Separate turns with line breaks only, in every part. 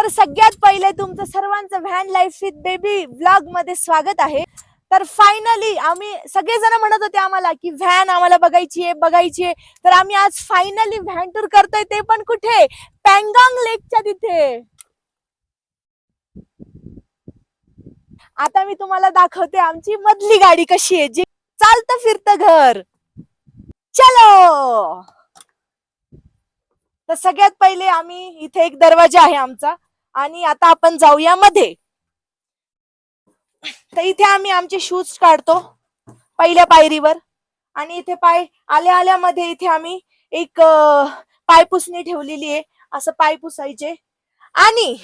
तर सगळ्यात पहिले तुमचं सर्वांचं van life with baby vlog मध्ये स्वागत आहे. तर फायनली आम्ही सगळेजण म्हणत होते आम्हाला की व्हॅन आम्हाला बघायची आहे. तर आम्ही आज फायनली व्हॅन टूर करतोय, ते पण कुठे, पॅंगॉंग लेकच्या तिथे. आता मी तुम्हाला दाखवते आमची मधली गाडी कशी आहे, जी चालतं फिरतं घर. चलो. तर सगळ्यात पहिले आम्ही इथे एक दरवाजा आहे आमचा, आणि आता आपण जाऊया मध्ये. तर इथे आम्ही आमचे शूज काढतो पहिल्या पायरीवर, आणि इथे पाय आल्या आल्यामध्ये इथे आम्ही एक पायपुसणी ठेवलेली आहे. असं पाय पुसायचे. आणि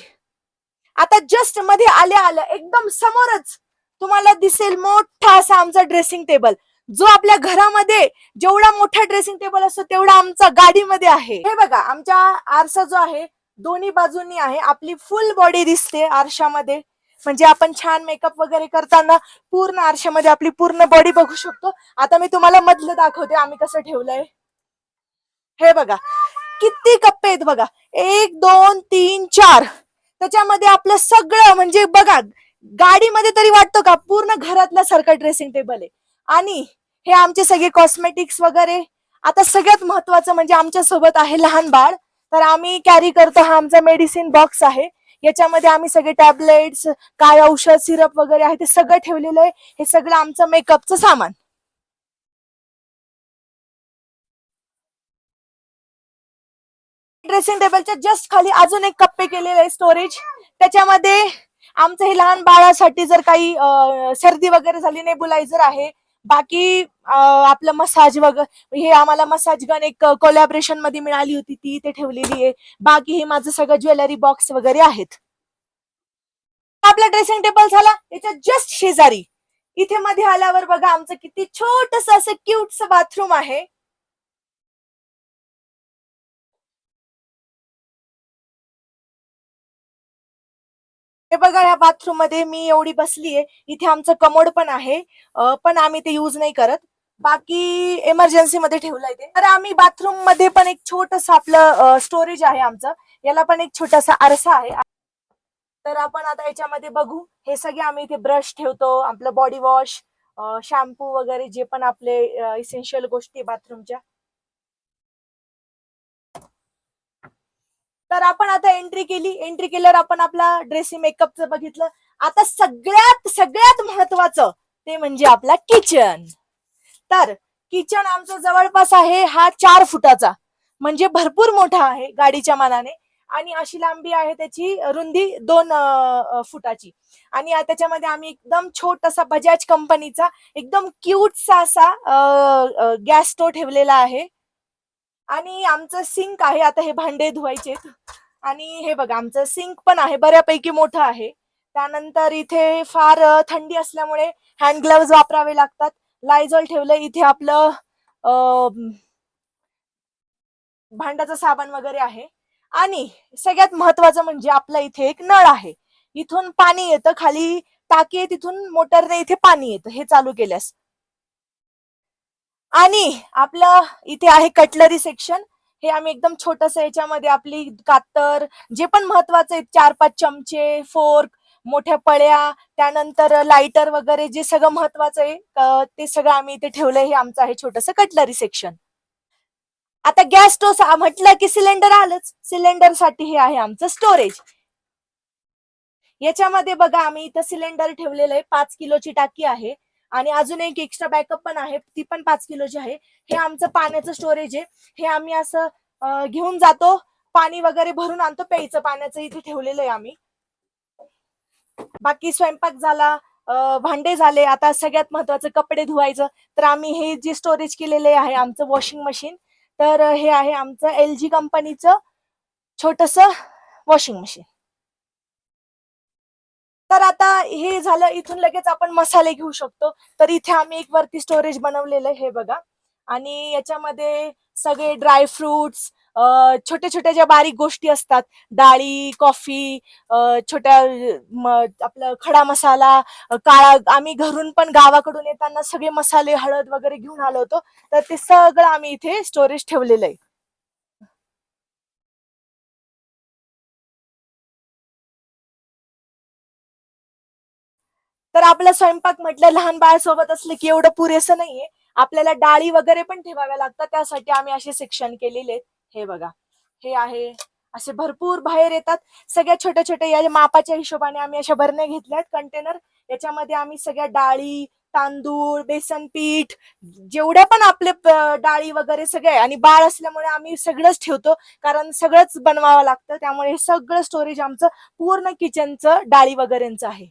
आता जस्ट मध्ये आल्या आल्या एकदम समोरच तुम्हाला दिसेल मोठा असा आमचा ड्रेसिंग टेबल, जो आपल्या घरामध्ये जेवढा मोठा ड्रेसिंग टेबल असतो तेवढा आमचा गाडीमध्ये आहे. हे बघा, आमच्या आरसा जो आहे दोन्ही बाजूंनी आहे. आपली फुल बॉडी दिसते आरशामध्ये, म्हणजे आपण छान मेकअप वगैरे करताना पूर्ण आरशामध्ये आपली पूर्ण बॉडी बघू शकतो. आता मी तुम्हाला मधलं दाखवते आम्ही कसं ठेवलंय. हे बघा किती कप्पे आहेत बघा, 1 2 3 4. त्याच्यामध्ये आपलं सगळं, म्हणजे बघा गाडीमध्ये तरी वाटतं का पूर्ण घरातल्या सारखं ड्रेसिंग टेबल आहे. आणि हे आमचे सगळे कॉस्मेटिक्स वगैरे. आता सगळ्यात महत्वाचं म्हणजे आमच्या सोबत आहे लहान बाळ, तर आम्ही कॅरी करतो हा आमचा मेडिसिन बॉक्स आहे. याच्यामध्ये आम्ही सगळे टॅबलेट्स, काय औषध, सिरप वगैरे आहे ते सगळं ठेवलेलं आहे. हे सगळं आमचं मेकअपचं सामान. ड्रेसिंग टेबलच्या जस्ट खाली अजून एक कप्पे केलेले आहे स्टोरेज. त्याच्यामध्ये आमचं हे लहान बाळासाठी जर काही सर्दी वगैरे झाली, नेबुलायझर आहे. बाकी आपलं मसाज वगैरे, हे आम्हाला मसाज गन एक कोलॅबरेशन मध्ये मिळाली होती, ती इथे ठेवलेली आहे. बाकी हे माझं सगळं ज्वेलरी बॉक्स वगैरे आहेत. आपला ड्रेसिंग टेबल झाला, याच्या जस्ट शेजारी इथे मध्ये आल्यावर बघा आमचं किती छोटस असं क्यूटस बाथरूम आहे. हे बघा, या बाथरूम मध्ये मी एवढी बसलीये. इथे आमचं कमोड पण आहे, पण आम्ही ते युज नाही करत. बाकी इमर्जन्सी मध्ये ठेवलंय ते. तर आम्ही बाथरूम मध्ये पण एक छोटस आपलं स्टोरेज आहे आमचं. याला पण एक छोटासा आरसा आहे. तर आपण आता याच्यामध्ये बघू, हे सगळे आम्ही इथे ब्रश ठेवतो, आपलं बॉडी वॉश, शॅम्पू वगैरे, जे पण आपले इसेन्शियल गोष्टी बाथरूमच्या. तर आपण आता एंट्री केली. एंट्री केल्यावर आपण आपला ड्रेसिंग मेकअपचं बघितलं. आता सगळ्यात सगळ्यात महत्वाचं ते म्हणजे आपला किचन. तर किचन आमचं जवळपास आहे हा 4 फुटाचा, म्हणजे भरपूर मोठा आहे गाडीच्या मानाने. आणि अशी लांबी आहे त्याची, रुंदी 2 फुटाची. आणि त्याच्यामध्ये आम्ही एकदम छोटासा बजाज कंपनीचा एकदम क्यूटसा असा गॅस स्टोव्ह ठेवलेला आहे. आणि आमचं सिंक आहे. आता हे भांडे धुवायचे. आणि हे बघा, आमचं सिंक पण आहे, बऱ्यापैकी मोठं आहे. त्यानंतर इथे फार थंडी असल्यामुळे हँड ग्लोव्ज वापरावे लागतात. लायझॉल ठेवलंय इथे. आपलं भांड्याचं साबण वगैरे आहे. आणि सगळ्यात महत्वाचं म्हणजे आपल्या इथे एक नळ आहे. इथून पाणी येतं, खाली टाकी आहे, तिथून मोटरने इथे पाणी येतं हे चालू केल्यास. आणि आपलं इथे आहे कटलरी सेक्शन. हे आम्ही एकदम छोटस, याच्यामध्ये आपली कातर, जे पण महत्वाचं आहे, 4 5 चमचे, फोर्क, मोठ्या पळ्या, त्यानंतर लाइटर वगैरे, जे सगळं महत्वाचं आहे ते सगळं आम्ही इथे ठेवलंय. हे आमचं आहे छोटस कटलरी सेक्शन. आता गॅस स्टोव्ह म्हटलं की सिलेंडर आलंच. सिलेंडर साठी हे आहे आमचं स्टोरेज. याच्यामध्ये बघा, आम्ही इथं सिलेंडर ठेवलेलं आहे. 5 किलोची टाकी आहे. आणि अजून एक एक्स्ट्रा बॅकअप पण आहे, ती पण 5 किलोची आहे. हे आमचं पाण्याचं स्टोरेज आहे. हे आम्ही असं घेऊन जातो, पाणी वगैरे भरून आणतो, प्यायचं पाण्याचं इथे ठेवलेलं आहे आम्ही. बाकी स्वयंपाक झाला, भांडे झाले. आता सगळ्यात महत्वाचं कपडे धुवायचं. तर आम्ही हे जे स्टोरेज केलेले आहे आमचं वॉशिंग मशीन. तर हे आहे आमचं LG कंपनीचं छोटस वॉशिंग मशीन. तर आता हे झालं, इथून लगेच आपण मसाले घेऊ शकतो. तर इथे आम्ही एक वरती स्टोरेज बनवलेलं आहे, हे बघा. आणि याच्यामध्ये सगळे ड्राय फ्रुट्स, छोट्या छोट्या ज्या बारीक गोष्टी असतात, डाळी, कॉफी, छोट्या आपलं खडा मसाला, काळा, आम्ही घरून पण गावाकडून येताना सगळे मसाले, हळद वगैरे घेऊन आलो होतो. तर ते सगळं आम्ही इथे स्टोरेज ठेवलेलं आहे. तर आपला स्वयंपाक म्हटलं लहान बाळ सोबत असलं की एवढं पुरेसं नाहीये, आपल्याला डाळी वगैरे पण ठेवाव्या लागतात. त्यासाठी आम्ही असे सेक्शन केलेले आहेत. हे बघा, हे आहे. असे भरपूर बाहेर येतात. सगळ्या छोट्या छोट्या या मापाच्या हिशोबाने आम्ही अशा भरण्या घेतल्यात कंटेनर. याच्यामध्ये आम्ही सगळ्या डाळी, तांदूळ, बेसन पीठ, जेवढ्या पण आपले डाळी वगैरे सगळे, आणि बाळ असल्यामुळे आम्ही सगळंच ठेवतो, कारण सगळंच बनवावं लागतं. त्यामुळे हे सगळं स्टोरेज आमचं पूर्ण किचनचं डाळी वगैरेंचं आहे.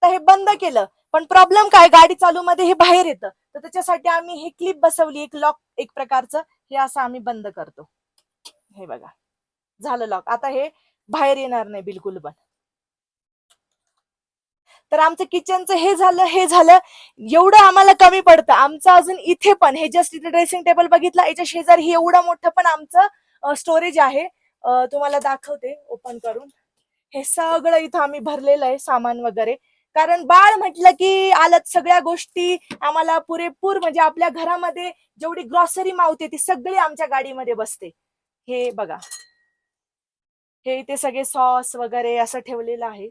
तर हे बंद केलं, पण प्रॉब्लेम काय, गाडी चालू मध्ये हे बाहेर येतं. तर त्याच्यासाठी आम्ही हे क्लिप बसवली, एक लॉक एक प्रकारचं. हे असं आम्ही बंद करतो. हे बघा, झालं लॉक. आता हे बाहेर येणार नाही बिलकुल पण. तर आमचं किचनचं हे झालं. एवढं आम्हाला कमी पडतं. आमचं अजून इथे पण, हे जस्ट इथे ड्रेसिंग टेबल बघितला, याच्या शेजारी हे एवढं मोठं पण आमचं स्टोरेज आहे. तुम्हाला दाखवते ओपन करून. हे सगळं इथं आम्ही भरलेलं आहे सामान वगैरे. कारण बाळ म्हटलं की आलत, सगळ्या गोष्टी आम्हाला पुरेपूर, म्हणजे आपल्या घरामध्ये जेवढी ग्रॉसरी मावते ती सगळी आमच्या गाडीमध्ये बसते. हे बघा, हे इथे सगळे सॉस वगैरे असं ठेवलेलं आहे.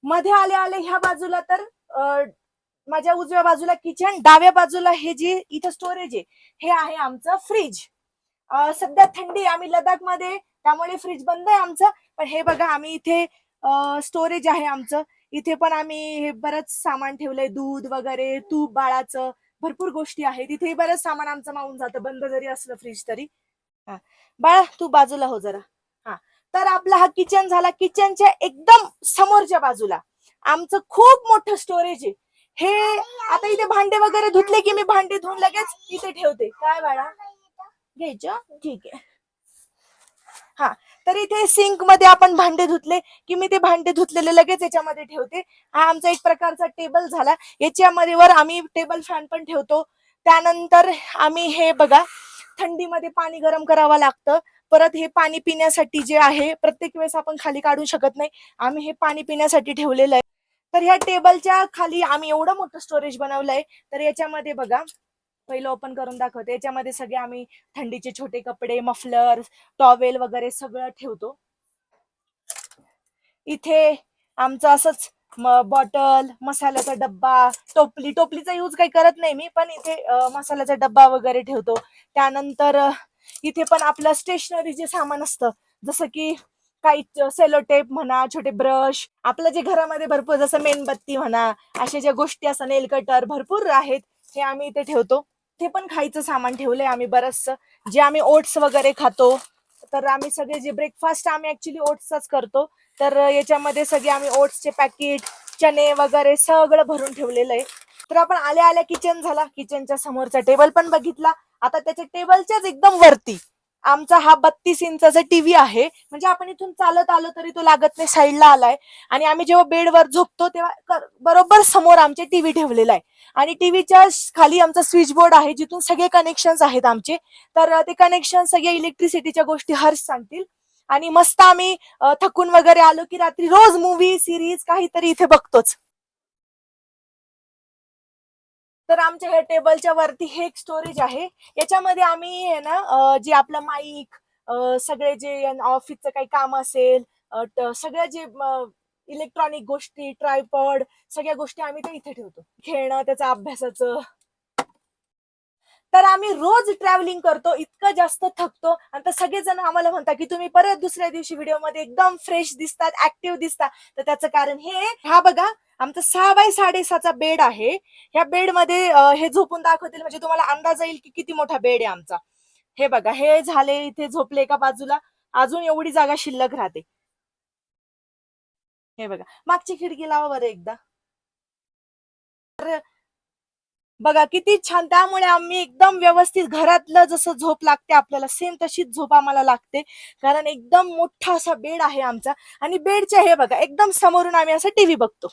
मध्ये आले आले ह्या बाजूला तर माझ्या उजव्या बाजूला किचन, डाव्या बाजूला हे जे इथं स्टोरेज आहे, हे आहे आमचं फ्रीज. सध्या थंडी, आम्ही लडाख मध्ये, त्यामुळे फ्रीज बंद आहे आमचं. पण हे बघा, आम्ही इथे स्टोरेज आहे आमचं. इथे पण आम्ही हे बरंच सामान ठेवलंय, दूध वगैरे, तूप बाळाचं, भरपूर गोष्टी आहेत. इथे बरंच सामान आमचं मावून जातं, बंद जरी असलं फ्रीज तरी. हा, बाळा तू बाजूला हो जरा. हा, तर आपला हा किचन झाला. किचनच्या एकदम समोरच्या बाजूला आमचं खूप मोठं स्टोरेज आहे. हे आता इथे भांडे वगैरे धुतले की मी भांडे धुवून लगेच इथे ठेवते. काय बाळा, घ्यायचं, ठीक आहे. हा, तर इथे सिंक मध्ये आपण भांडे धुतले की मी ते भांडे धुतलेले लगेच याच्यामध्ये ठेवते. हा आमचा एक प्रकारचा टेबल झाला. याच्यामध्ये वर आम्ही टेबल फॅन पण ठेवतो. त्यानंतर आम्ही हे बघा, थंडीमध्ये पाणी गरम करावं लागतं. परत हे पाणी पिण्यासाठी जे आहे, प्रत्येक वेळेस आपण खाली काढू शकत नाही, आम्ही हे पाणी पिण्यासाठी ठेवलेलं आहे. तर ह्या टेबलच्या खाली आम्ही एवढं मोठं स्टोरेज बनवलंय. तर याच्यामध्ये बघा, पहिलं ओपन करून दाखवते. याच्यामध्ये सगळे आम्ही थंडीचे छोटे कपडे, मफलर, टॉवेल वगैरे सगळं ठेवतो. इथे आमचं असंच बॉटल, मसाल्याचा डब्बा, टोपलीचा यूज काही करत नाही मी, पण इथे मसाल्याचा डब्बा वगैरे ठेवतो. त्यानंतर इथे पण आपलं स्टेशनरी जे सामान असतं, जसं की काही सेलो टेप म्हणा, छोटे ब्रश, आपलं जे घरामध्ये भरपूर, जसं मेणबत्ती म्हणा, अशा ज्या गोष्टी असतात, नेल कटर भरपूर आहेत, हे आम्ही इथे ठेवतो. ते पण खायचं सामान ठेवलंय आम्ही बरचसं, जे आम्ही ओट्स वगैरे खातो. तर आम्ही सगळे जे ब्रेकफास्ट आम्ही ऍक्च्युली ओट्सचाच करतो. तर याच्यामध्ये सगळे आम्ही ओट्सचे पॅकेट, चणे वगैरे सगळं भरून ठेवलेलं आहे. तर आपण आल्या आल्या किचन झाला. किचनच्या समोरचा टेबल पण बघितला. आता त्याच्या टेबलच्याच एकदम वरती आमचा हा 32 इंचाचा टीव्ही आहे. म्हणजे आपण इथून चालत आलो तरी तो लागत नाही, साईडला आलाय. आणि आम्ही जेव्हा बेडवर झोपतो तेव्हा बरोबर समोर आमचे टीव्ही ठेवलेला आहे. आणि टीव्हीच्या खाली आमचा स्विच बोर्ड आहे, जिथून सगळे कनेक्शन आहेत आमचे. तर ते कनेक्शन सगळे इलेक्ट्रिसिटीच्या गोष्टी हर्ष सांगतील. आणि मस्त आम्ही थकून वगैरे आलो की रात्री रोज मूवी सिरीज काहीतरी इथे बघतोच. तर आमच्या ह्या टेबलच्या वरती हे एक स्टोरेज आहे. याच्यामध्ये आम्ही आहे ना, जे आपलं माईक, सगळे जे ऑफिसचं काही काम असेल, सगळ्या जे इलेक्ट्रॉनिक गोष्टी, ट्रायपॉड, सगळ्या गोष्टी आम्ही ते इथे ठेवतो. खेळणं, त्याचं अभ्यासाचं. तर आम्ही रोज ट्रॅव्हलिंग करतो, इतकं जास्त थकतो. आणि तर सगळेजण आम्हाला म्हणतात की तुम्ही परत दुसऱ्या दिवशी व्हिडिओमध्ये एकदम फ्रेश दिसतात, ऍक्टिव्ह दिसतात. तर त्याचं कारण हे, हा बघा, आमचा 6x6.5चा बेड आहे. ह्या बेडमध्ये हे झोपून दाखवतील, म्हणजे तुम्हाला अंदाज येईल की किती मोठा बेड आहे आमचा. हे बघा, हे झाले, इथे झोपले एका बाजूला, अजून एवढी जागा शिल्लक राहते. हे बघा, मागची खिडकी लावा बरं एकदा. तर बघा किती छान. त्यामुळे आम्ही एकदम व्यवस्थित, घरातलं जसं झोप लागते आपल्याला, सेम तशीच झोप आम्हाला लागते. कारण एकदम मोठा असा बेड आहे आमचा. आणि बेडच्या हे बघा, एकदम समोरून आम्ही असं टीव्ही बघतो.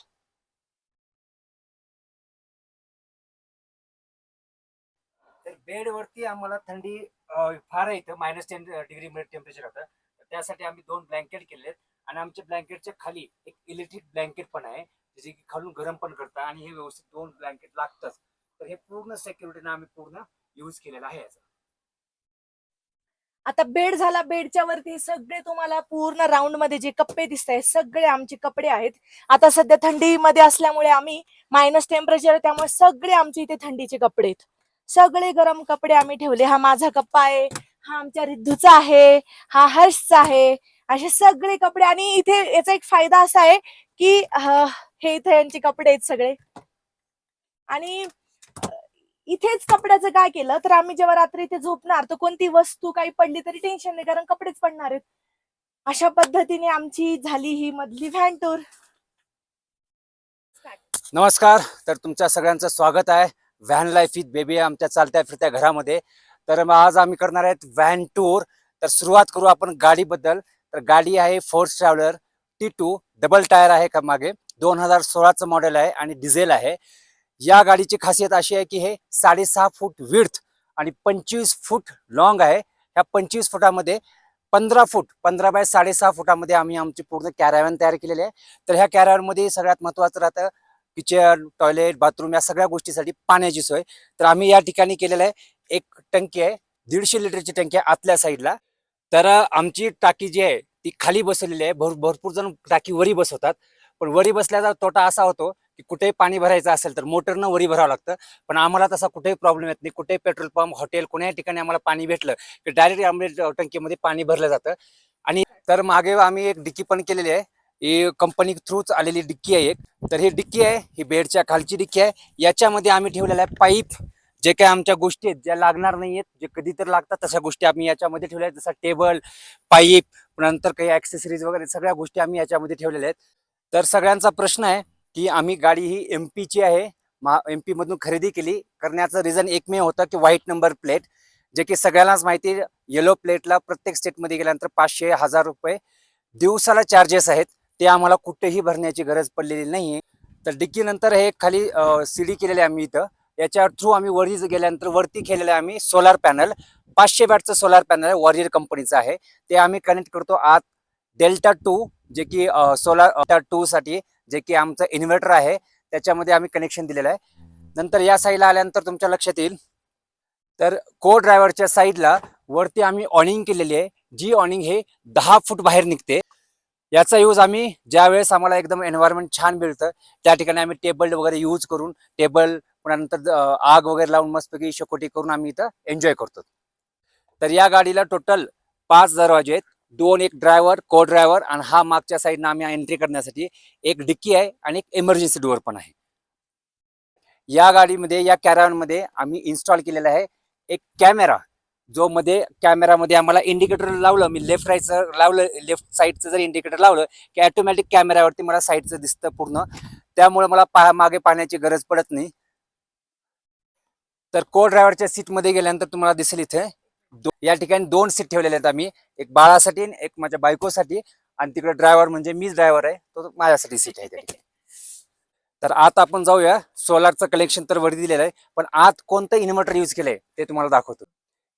तर बेडवरती आम्हाला थंडी फार आहे, इथं -10 डिग्री टेम्परेचर होतं. त्यासाठी आम्ही 2 ब्लँकेट केलेत. आणि आमच्या ब्लँकेटच्या खाली एक इलेक्ट्रिक ब्लँकेट पण आहे, जे की खालून गरम पण करतं. आणि हे व्यवस्थित 2 ब्लँकेट लागतंच. तर हे पूर्ण सिक्युरिटीनं आम्ही पूर्ण यूज केलेलं आहे याचा.
आता बेड झाला, बेडच्या वरती सगळे तुम्हाला पूर्ण राऊंड मध्ये जे कप्पे दिसत आहेत सगळे आमचे कपडे आहेत. आता सध्या थंडीमध्ये असल्यामुळे आम्ही मायनस टेम्परेचर, त्यामुळे सगळे आमचे इथे थंडीचे कपडे आहेत. सगळे गरम कपडे आम्ही ठेवले. हा माझा कप्पा आहे, हा आमच्या रिद्धूचा आहे, हा हर्षचा आहे, असे सगळे कपडे. आणि इथे याचा एक फायदा असा आहे की हे इथे यांचे कपडे आहेत सगळे. आणि इथेच कपड्याचं काय केलं तर आम्ही जेव्हा रात्री इथे झोपणार तर कोणती वस्तू काही पडली तरी टेन्शन नाही, कारण कपडेच पडणार आहेत. अशा पद्धतीने आमची झाली ही मधली व्हॅन टूर.
नमस्कार, तर तुमच्या सगळ्यांचं स्वागत आहे व्हॅन लाईफ विथ बेबी आमच्या चालत्या फिरत्या घरामध्ये. तर मग आज आम्ही करणार आहेत व्हॅन टूर. तर सुरुवात करू आपण गाडीबद्दल. तर गाडी आहे force traveller T2, double tyre आहे का मागे, 2016चं मॉडेल आहे आणि डिझेल आहे. या गाडीची खासियत अशी आहे की हे 6.5 फूट विड्थ आणि 25 फूट लॉंग आहे. ह्या 25 फुटामध्ये 15 बाय 6.5 फुटामध्ये आम्ही आमची पूर्ण कॅराव्हॅन तयार केलेली आहे. तर ह्या कॅराव्हॅनमध्ये सगळ्यात महत्त्वाचं राहतं किचन, टॉयलेट, बाथरूम या सगळ्या गोष्टीसाठी पाण्याची सोय. तर आम्ही या ठिकाणी केलेलं आहे, एक टंकी आहे, 150 लिटरची टंकी आहे आतल्या साईडला. तर आमची टाकी जी आहे ती खाली बसवलेली आहे. भरपूर जण टाकी वरी बसवतात, पण वरी बसल्याचा तोटा असा होतो की कुठेही पाणी भरायचं असेल तर मोटरनं वरी भरावं लागतं. पण आम्हाला तसा कुठेही प्रॉब्लेम येत नाही. कुठेही पेट्रोल पंप, हॉटेल, कोण्याही ठिकाणी आम्हाला पाणी भेटलं की डायरेक्ट आम्ही टंकीमध्ये पाणी भरलं जातं. आणि तर मागे आम्ही एक डिक्की पण केलेली आहे, ही कंपनी थ्रूच आलेली डिक्की आहे एक. तर ही डिक्की आहे, ही बेडच्या खालची डिक्की आहे. याच्यामध्ये आम्ही ठेवलेला आहे पाईप, जे काही आमच्या गोष्टी आहेत ज्या लागणार नाहीयेत, जे कधी तर लागतात तशा गोष्टी आम्ही याच्यामध्ये ठेवल्या आहेत. जसा टेबल, पाईप, नंतर काही ऍक्सेसरीज वगैरे सगळ्या गोष्टी आम्ही याच्यामध्ये ठेवलेल्या आहेत. तर सगळ्यांचा प्रश्न आहे की आम्ही गाडी ही MP ची आहे, MP मधून खरेदी केली. करण्याचं रिझन एकमेव होतं की व्हाईट नंबर प्लेट, जे की सगळ्यांनाच माहिती आहे. येलो प्लेटला प्रत्येक स्टेटमध्ये गेल्यानंतर 500-1000 रुपये दिवसाला चार्जेस आहेत. ते आम्हाला कुठेही भरण्याची गरज पडलेली नाहीये. तर डिक्की नंतर हे खाली सीडी केलेली आहे आम्ही इथं. याच्या थ्रू आम्ही वरी गेल्यानंतर वरती केलेलं आहे आम्ही सोलार पॅनल. 500 वॅटचं सोलार पॅनल आहे, वॉरियर कंपनीचं आहे. ते आम्ही कनेक्ट करतो आत डेल्टा 2, जे की सोलार डेल्टा 2 साठी, जे की आमचं इन्व्हर्टर आहे, त्याच्यामध्ये आम्ही कनेक्शन दिलेलं आहे. नंतर या साईडला आल्यानंतर तुमच्या लक्षात येईल, तर को ड्रायव्हरच्या साईडला वरती आम्ही ऑनिंग केलेली आहे. जी ऑनिंग हे 10 फूट बाहेर निघते. याचा यूज आम्ही ज्या वेळेस आम्हाला एकदम एन्व्हायरमेंट छान मिळतं त्या ठिकाणी आम्ही टेबल वगैरे यूज करून, टेबल नंतर आग वगैरे लावून मस्तपैकी शेकोटी करून आम्ही इथं एन्जॉय करतो. तर या गाडीला टोटल 5 दरवाजे आहेत, 2 एक ड्रायव्हर, को ड्रायव्हर, आणि हा मागच्या साईडनं आम्ही एंट्री करण्यासाठी एक डिक्की आहे आणि एक इमर्जन्सी डोअर पण आहे. या गाडीमध्ये, या कॅराव्हॅनमध्ये आम्ही इन्स्टॉल केलेला आहे एक कॅमेरा, जो मध्ये कॅमेरामध्ये आम्हाला इंडिकेटर लावलं, मी लेफ्ट राईटचं लावलं, लेफ्ट साईडचं जर इंडिकेटर लावलं की ऑटोमॅटिक कॅमेऱ्यावरती मला साईडचं दिसतं पूर्ण. त्यामुळे मला मागे पाहण्याची गरज पडत नाही. तर को ड्रायव्हरच्या सीटमध्ये गेल्यानंतर तुम्हाला दिसेल इथे या ठिकाणी 2 सीट ठेवलेले आहेत आम्ही, एक बाळासाठी आणि एक माझ्या बायकोसाठी. आणि तिकडे ड्रायव्हर म्हणजे मीच ड्रायव्हर आहे, तो माझ्यासाठी सीट आहे त्या ठिकाणी. तर आत आपण जाऊया. सोलारचं कलेक्शन तर वरती दिलेलं आहे, पण आत कोणतं इन्व्हर्टर यूज केलंय ते तुम्हाला दाखवतो.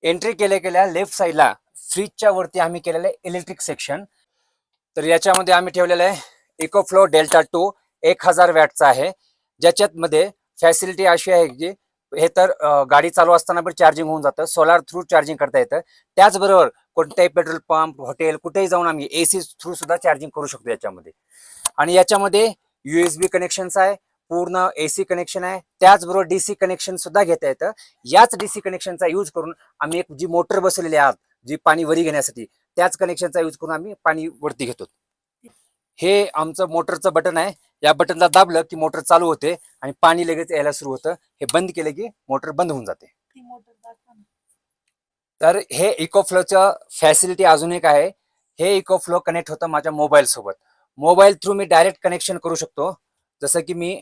एंट्री केल्या लेफ्ट साईडला फ्रीजच्या वरती आम्ही केलेलं आहे इलेक्ट्रिक सेक्शन. तर याच्यामध्ये आम्ही ठेवलेलं आहे इकोफ्लो डेल्टा 2, 1000 वॅटचा आहे. ज्याच्यात मध्ये फॅसिलिटी अशी आहे की हे तर गाडी चालू असताना पण चार्जिंग होऊन जातं, सोलार थ्रू चार्जिंग करता येतं. त्याचबरोबर कोणत्याही पेट्रोल पंप, हॉटेल, कुठेही जाऊन आम्ही AC थ्रू सुद्धा चार्जिंग करू शकतो याच्यामध्ये. आणि याच्यामध्ये USB कनेक्शन्स आहे, पूर्ण AC कनेक्शन आहे, त्याचबरोबर DC कनेक्शन सुद्धा घेता येतं. याच DC कनेक्शनचा यूज करून आम्ही एक जी मोटर बसवलेली आहे जी पाणी वरी घेण्यासाठी, त्याच कनेक्शनचा यूज करून आम्ही पाणी वरती घेतो. हे आमचं मोटरचं बटन आहे. या बटनला दाबलं की मोटर चालू होते आणि पाणी लगेच यायला सुरू होतं. हे बंद केलं की मोटर बंद होऊन जाते. तर हे इकोफ्लोचं फॅसिलिटी अजून एक आहे. हे इकोफ्लो कनेक्ट होतं माझ्या मोबाईल सोबत. मोबाईल थ्रू मी डायरेक्ट कनेक्शन करू शकतो. जसं की मी,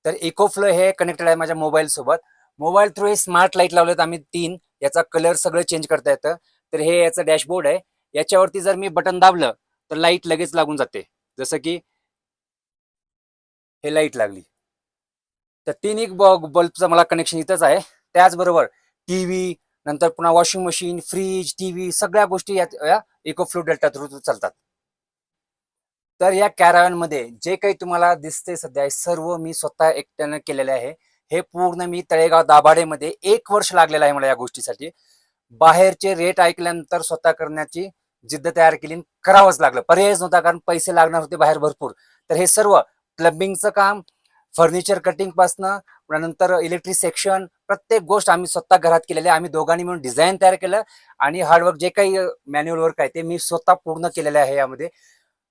तर इकोफ्लो हे कनेक्टेड आहे माझ्या मोबाईल सोबत. मोबाईल थ्रू हे स्मार्ट लाईट लावलेत आम्ही 3, याचा कलर सगळं चेंज करता येतं. तर हे याचं डॅशबोर्ड आहे. याच्यावरती जर मी बटन दाबलं तर लाईट लगेच लागून जाते. जसं की हे लाईट लागली. तर 3 एक बल्बचं मला कनेक्शन इथंच आहे. त्याचबरोबर टीव्ही, नंतर पुन्हा वॉशिंग मशीन, फ्रीज, टीव्ही सगळ्या गोष्टी या इकोफ्लो डेल्टा थ्रू चालतात. तर या कॅराव्हॅनमध्ये जे काही तुम्हाला दिसते सध्या सर्व मी स्वतः एकट्यानं केलेलं आहे. हे पूर्ण मी तळेगाव दाभाडेमध्ये 1 वर्ष लागलेलं आहे मला या गोष्टीसाठी. बाहेरचे रेट ऐकल्यानंतर स्वतः करण्याची जिद्द तयार केली आणि करावंच लागलं, पर्यायच नव्हता, कारण पैसे लागणार होते बाहेर भरपूर. तर हे सर्व प्लंबिंगचं काम, फर्निचर कटिंग पासनं, नंतर इलेक्ट्रिक सेक्शन, प्रत्येक गोष्ट आम्ही स्वतः घरात केलेली आहे. आम्ही दोघांनी मिळून डिझाईन तयार केलं आणि हार्डवर्क जे काही मॅन्युअल वर्क आहे ते मी स्वतः पूर्ण केलेलं आहे. यामध्ये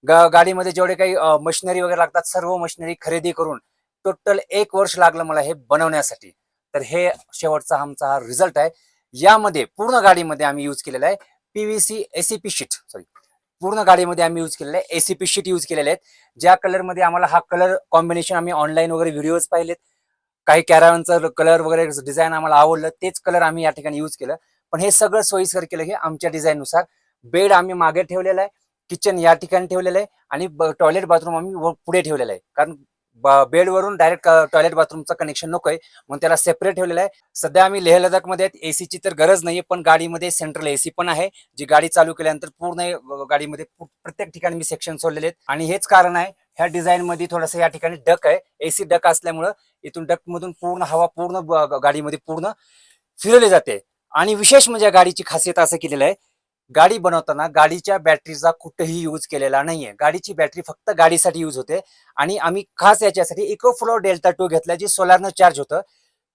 गाडीमध्ये जेवढे काही मशिनरी वगैरे लागतात सर्व मशिनरी खरेदी करून टोटल 1 वर्ष लागलं मला हे बनवण्यासाठी. तर हे शेवटचा आमचा हा रिझल्ट आहे. यामध्ये पूर्ण गाडीमध्ये आम्ही यूज केलेला आहे पीव्हीसी एसीपी शीट, सॉरी, पूर्ण गाडीमध्ये आम्ही यूज केलेलं आहे एसीपी शीट यूज केलेले आहेत. ज्या कलरमध्ये आम्हाला हा कलर कॉम्बिनेशन आम्ही ऑनलाईन वगैरे व्हिडिओज पाहिलेत, काही कॅरावनचं कलर वगैरे डिझाईन आम्हाला आवडलं, तेच कलर आम्ही या ठिकाणी यूज केलं. पण हे सगळं सोयीस्कर केलं हे आमच्या डिझाईननुसार. बेड आम्ही मागे ठेवलेला आहे, किचन या ठिकाणी ठेवलेलं आहे आणि टॉयलेट बाथरूम आम्ही पुढे ठेवलेलं आहे, कारण बेडवरून डायरेक्ट टॉयलेट बाथरूमचं कनेक्शन नको आहे म्हणून त्याला सेपरेट ठेवलेलं आहे. सध्या आम्ही लेह लडाखमध्ये आहेत, एसीची तर गरज नाहीये, पण गाडीमध्ये सेंट्रल एसी पण आहे, जी गाडी चालू केल्यानंतर पूर्ण गाडीमध्ये प्रत्येक ठिकाणी मी सेक्शन सोडलेले आहेत. आणि हेच कारण आहे ह्या डिझाईन मध्ये थोडंसं या ठिकाणी डक आहे, एसी डक असल्यामुळं इथून डक मधून पूर्ण हवा पूर्ण गाडीमध्ये पूर्ण फिरवली जाते. आणि विशेष म्हणजे गाडीची खासियत असं केलेलं आहे, गाडी बनवताना गाडीच्या बॅटरीचा कुठेही यूज केलेला नाहीये. गाडीची बॅटरी फक्त गाडीसाठी यूज होते आणि आम्ही खास याच्यासाठी इकोफ्लो डेल्टा 2 घेतला, जी सोलारनं चार्ज होतं.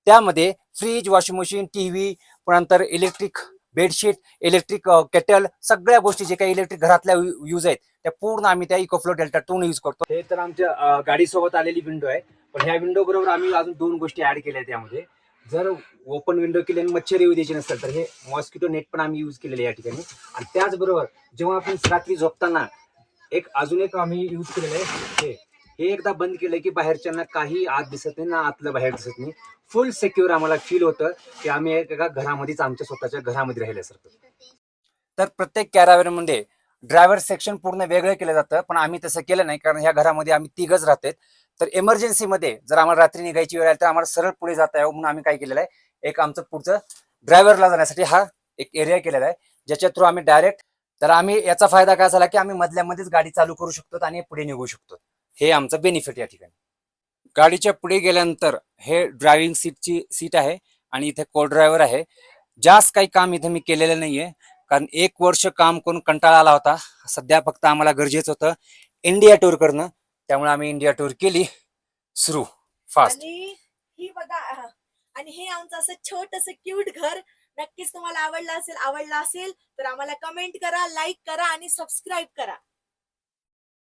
त्यामध्ये फ्रीज, वॉशिंग मशीन, टीव्ही, नंतर इलेक्ट्रिक बेडशीट, इलेक्ट्रिक केटल, सगळ्या गोष्टी जे काही इलेक्ट्रिक घरातल्या यूज आहेत त्या पूर्ण आम्ही त्या इकोफ्लो डेल्टा 2 यूज करतो. हे तर आमच्या गाडीसोबत आलेली विंडो आहे, पण ह्या विंडो बरोबर आम्ही अजून 2 गोष्टी ऍड केल्या त्यामध्ये. जर ओपन विंडो केली आणि मच्छर येऊ द्यायची नसेल तर हे मॉस्किटो नेट पण आम्ही यूज केलेले या ठिकाणी. आणि त्याचबरोबर जेव्हा आपण रात्री झोपताना अजून एक आम्ही यूज केलेलं आहे, हे एकदा बंद केलंय की बाहेरच्यांना काही आत दिसत नाही ना आतलं बाहेर दिसत नाही. फुल सेक्युअर आम्हाला फील होतं की आम्ही एका घरामध्येच आमच्या स्वतःच्या घरामध्ये राहिल्यासारखं. तर प्रत्येक कॅरावेनमध्ये ड्रायव्हर सेक्शन पूर्ण वेगळं केलं जातं, पण आम्ही तसं केलं नाही, कारण ह्या घरामध्ये आम्ही 3घच राहतात. तर इमर्जन्सीमध्ये जर आम्हाला रात्री निघायची वेळ आली तर आम्हाला सरळ पुढे जाता यावं म्हणून आम्ही काय केलेलं आहे, एक आमचं पुढचं ड्रायव्हरला जाण्यासाठी हा एक एरिया केलेला आहे, ज्याच्या थ्रू आम्ही डायरेक्ट, तर आम्ही याचा फायदा काय झाला की आम्ही मधल्यामध्येच गाडी चालू करू शकतो आणि पुढे निघू शकतो. हे आमचं बेनिफिट या ठिकाणी. गाडीच्या पुढे गेल्यानंतर हे ड्रायव्हिंग सीटची सीट आहे आणि इथे को ड्रायव्हर आहे. जास्त काही काम इथे मी केलेलं नाहीये, कारण 1 वर्ष काम करून कंटाळा आला होता. सध्या फक्त आम्हाला गरजेचं होतं इंडिया टूर करणं, त्यामुळे आम्ही इंडिया टूर केली सुरू फास्ट.
आणि ही बघा आणि हे आमचं असं छोटस क्यूट घर नक्कीच तुम्हाला आवडलं असेल तर आम्हाला कमेंट करा, लाईक करा आणि सबस्क्राईब करा.